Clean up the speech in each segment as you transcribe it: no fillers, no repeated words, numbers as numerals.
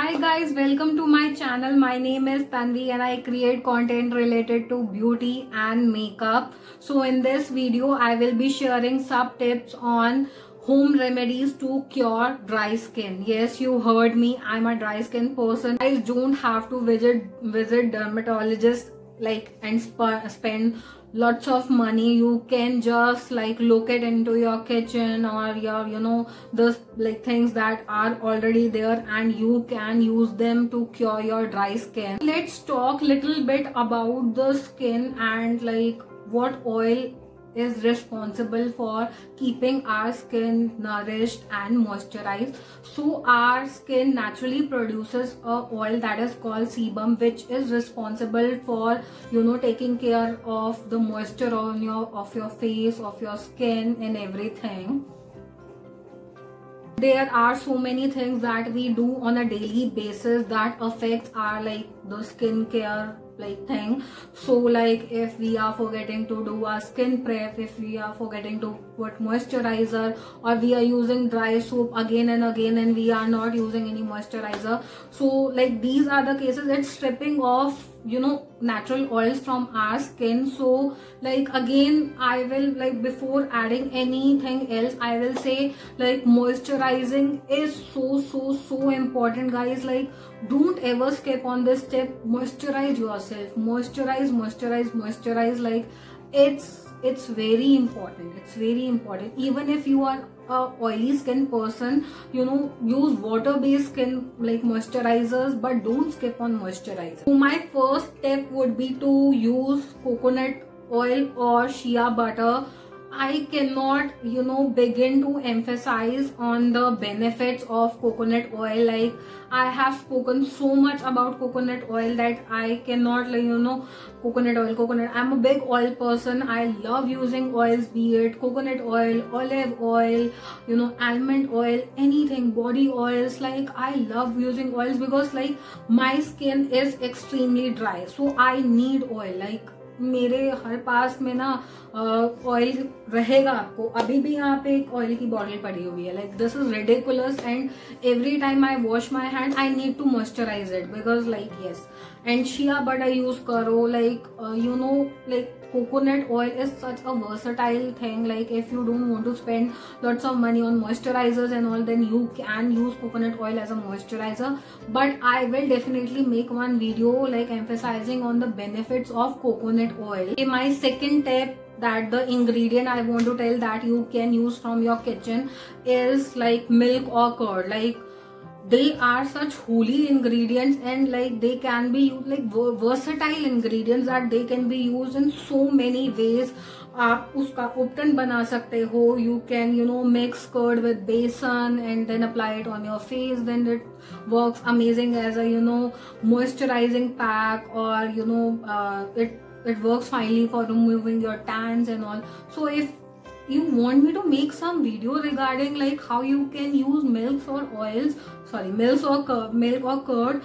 Hi guys, welcome to my channel. My name is Tanvi and I create content related to beauty and makeup. So in this video, I will be sharing some tips on home remedies to cure dry skin. Yes, you heard me. I'm a dry skin person. Guys, don't have to visit dermatologist and spend lots of money. You can just look it into your kitchen or your the things that are already there, and you can use them to cure your dry skin. Let's talk little bit about the skin and what oil is responsible for keeping our skin nourished and moisturized. So our skin naturally produces a oil that is called sebum, which is responsible for taking care of the moisture on your face, of your skin and everything. There are so many things that we do on a daily basis that affects our the skincare thing. So if we are forgetting to do our skin prep, if we are forgetting to put moisturizer, or we are using dry soap again and again and we are not using any moisturizer, so these are the cases. It's stripping off natural oils from our skin. So again, I will before adding anything else, I will say moisturizing is so important, guys. Don't ever skip on this step. Moisturize yourself. Moisturize. It's very important. It's very important. Even if you are a oily skin person, use water based skin moisturizers, but don't skip on moisturizer. So my first step would be to use coconut oil or shea butter. I cannot begin to emphasize on the benefits of coconut oil. I have spoken so much about coconut oil that I cannot coconut. I'm a big oil person. I love using oils, be it coconut oil, olive oil, almond oil, anything, body oils. I love using oils because my skin is extremely dry, so I need oil. मेरे हर पास में ना oil रहेगा आपको. अभी भी यहाँ पे एक ऑयल की बॉटल पड़ी हुई है. This is ridiculous, and every time I wash my hand I need to moisturize it because yes. And shea butter use करो. coconut oil is such a versatile thing. If you don't want to spend lots of money on moisturizers and all, then you can use coconut oil as a moisturizer. But I will definitely make one video emphasizing on the benefits of coconut oil. My second tip, that the ingredient I want to tell that you can use from your kitchen is milk or curd. They are such holy ingredients, and they can be used versatile ingredients that they can be used in so many ways. आप उसका उपटन बना सकते हो. You can mix curd with besan and then apply it on your face. Then it works amazing as a moisturizing pack, or it works finely for removing your tans and all. So if you want me to make some video regarding how you can use milk or curd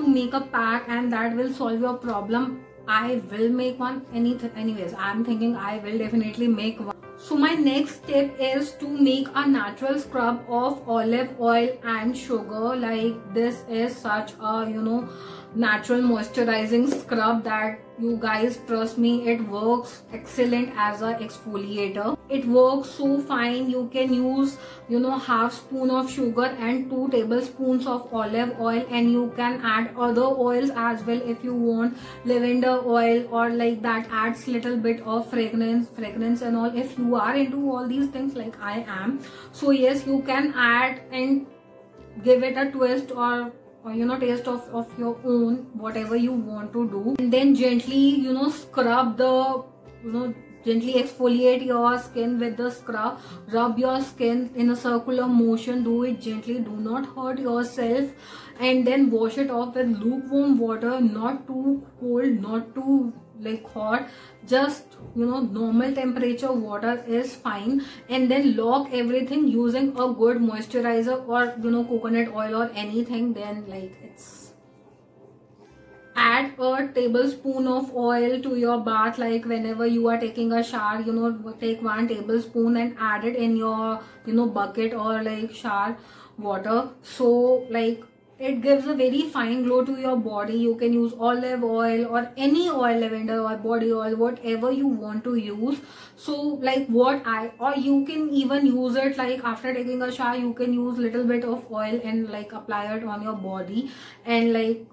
to make a pack and that will solve your problem, I will make one. Anyways, I'm thinking I will definitely make one. So my next tip is to make a natural scrub of olive oil and sugar. This is such a natural moisturizing scrub that you guys trust me, it works excellent as a exfoliator. It works so fine. You can use half spoon of sugar and 2 tablespoons of olive oil, and you can add other oils as well if you want. Lavender oil or that adds little bit of fragrance and all. If you are into all these things like I am, so yes, you can add and give it a twist or taste of your own, whatever you want to do. And then gently scrub the gently exfoliate your skin with the scrub. Rub your skin in a circular motion. Do it gently, do not hurt yourself, and then wash it off with lukewarm water. Not too cold, not too hot, just normal temperature water is fine. And then lock everything using a good moisturizer or coconut oil or anything. Then it's add a tablespoon of oil to your bath. Whenever you are taking a shower, take 1 tablespoon and add it in your bucket or shower water. So it gives a very fine glow to your body. You can use olive oil or any oil, lavender or body oil, whatever you want to use. So like or you can even use it like after taking a shower, you can use little bit of oil and like apply it on your body, and like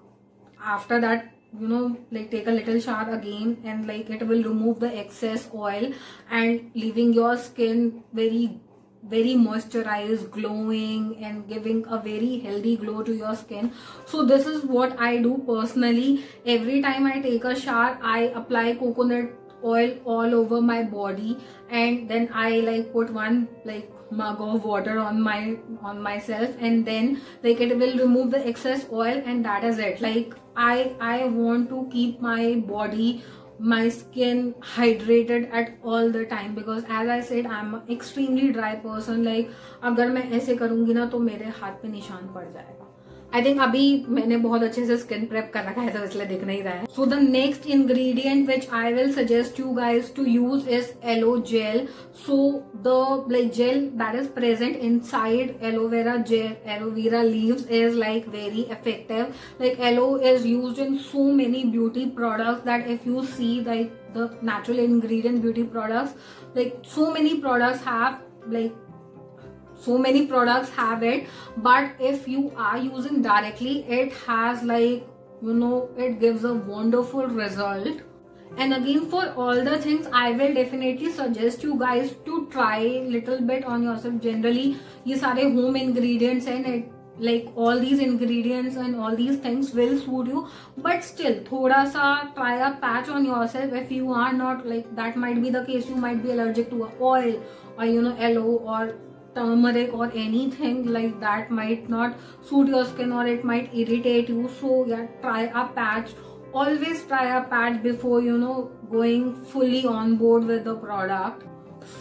after that, you know, like take a little shower again, and like it will remove the excess oil and leaving your skin very moisturized, glowing, and giving a very healthy glow to your skin. So this is what I do personally. Every time I take a shower, I apply coconut oil all over my body, and then I like put one like mug of water on myself, and then like it will remove the excess oil, and that is it. Like I want to keep my body, my skin hydrated at all the time, because as I said, I'm an extremely dry person. Like अगर मैं ऐसे करूंगी ना तो मेरे हाथ पे निशान पड़ जाएगा. I think अभी मैंने बहुत अच्छे से स्किन प्रेप कर रखा है तो इसलिए दिख नहीं रहा है. So the next ingredient which I will suggest you guys to use is aloe gel. So the like gel that is present inside aloe vera gel, aloe vera leaves, is like very effective. Like aloe is used in so many beauty products that if you see like the natural ingredient beauty products, like so many products have it, but if you are using directly, it has like, you know, it gives a wonderful result. And again, for all the things, I will definitely suggest you guys to try little bit on yourself. Generally ये सारे home ingredients and it, like all these ingredients and all these things will suit you, but still thoda sa try a patch on yourself. If you are not, like that might be the case, you might be allergic to oil or, you know, aloe or turmeric or anything like that might not suit your skin, or it might irritate you. So yeah, try a patch. Always try a patch before, you know, going fully on board with the product.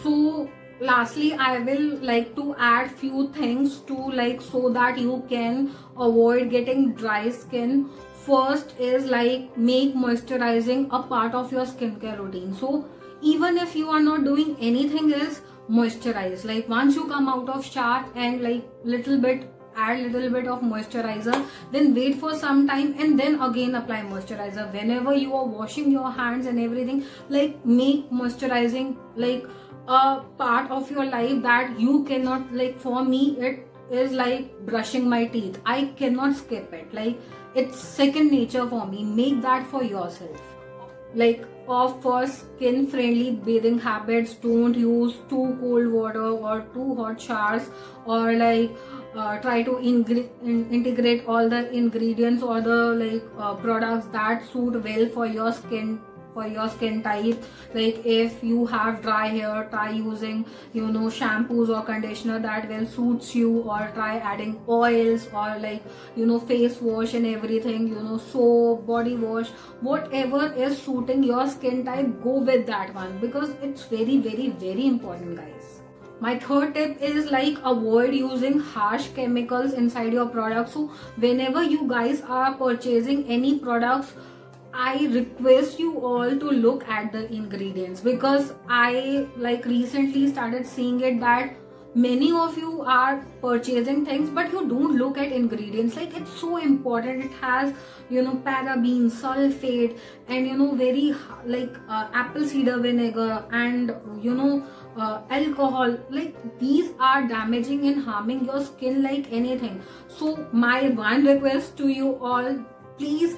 So lastly, I will like to add few things to like so that you can avoid getting dry skin. First is like make moisturizing a part of your skincare routine. So even if you are not doing anything else, moisturize. Like once you come out of shower and like add little bit of moisturizer, then wait for some time and then again apply moisturizer. Whenever you are washing your hands and everything, like make moisturizing like a part of your life that you cannot, like for me it is like brushing my teeth. I cannot skip it. Like it's second nature for me. Make that for yourself. Like for skin friendly bathing habits, don't use too cold water or too hot showers, or like try to integrate all the ingredients or the like products that suit well for your skin type. Like if you have dry hair, try using, you know, shampoos or conditioner that will suits you, or try adding oils or like, you know, face wash and everything, you know, soap, body wash, whatever is suiting your skin type, go with that one, because it's very important, guys. My third tip is like avoid using harsh chemicals inside your products. So whenever you guys are purchasing any products, I request you all to look at the ingredients, because I like recently started seeing it that many of you are purchasing things but you don't look at ingredients. Like it's so important. It has, you know, paraben, sulfate, and you know, very like apple cider vinegar, and you know, alcohol. Like these are damaging and harming your skin like anything. So my one request to you all, please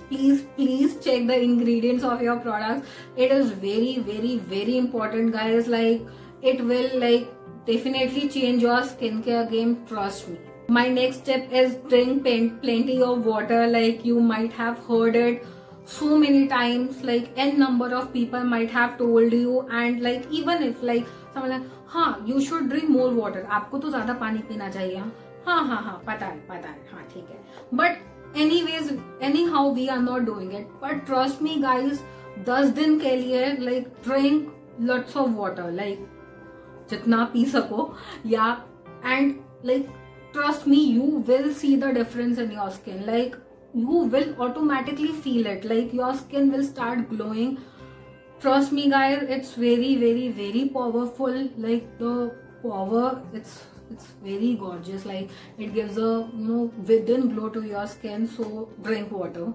check the ingredients of your products. It is very important, guys. Like it will like definitely change your skincare game, trust me. My next tip is drink plenty of water. Like you might have heard it so many times, like n number of people might have told you, and like even if like someone like, हाँ you should drink more water, आपको तो ज्यादा पानी पीना चाहिए. हाँ पता है हाँ ठीक है, but anyways anyhow we are not doing it. But trust me guys, 10 दिन के लिए like drink lots of water, like जितना पी सको. Yeah, and like trust me, you will see the difference in your skin. Like you will automatically feel it, like your skin will start glowing. Trust me guys, it's very powerful. Like the power, it's it's very gorgeous. Like it gives a within glow to your skin. So drink water.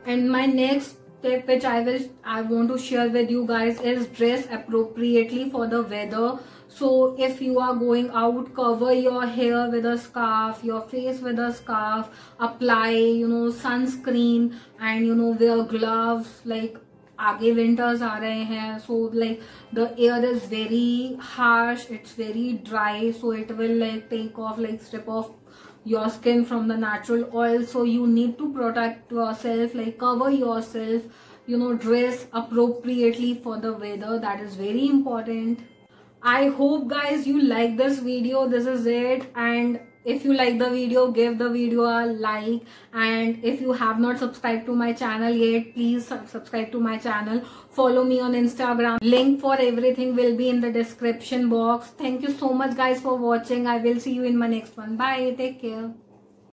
And my next tip which I want to share with you guys is dress appropriately for the weather. So if you are going out, cover your hair with a scarf, your face with a scarf, apply sunscreen, and wear gloves. Like आगे winters आ रहे हैं, so like the air is very harsh, it's very dry, so it will like take off, like strip off your skin from the natural oil. So you need to protect yourself, like cover yourself, dress appropriately for the weather. That is very important. I hope guys you like this video. This is it. And if you like the video, give the video a like. And if you have not subscribed to my channel yet, please subscribe to my channel. Follow me on Instagram. Link for everything will be in the description box. Thank you so much guys for watching. I will see you in my next one. Bye. Take care.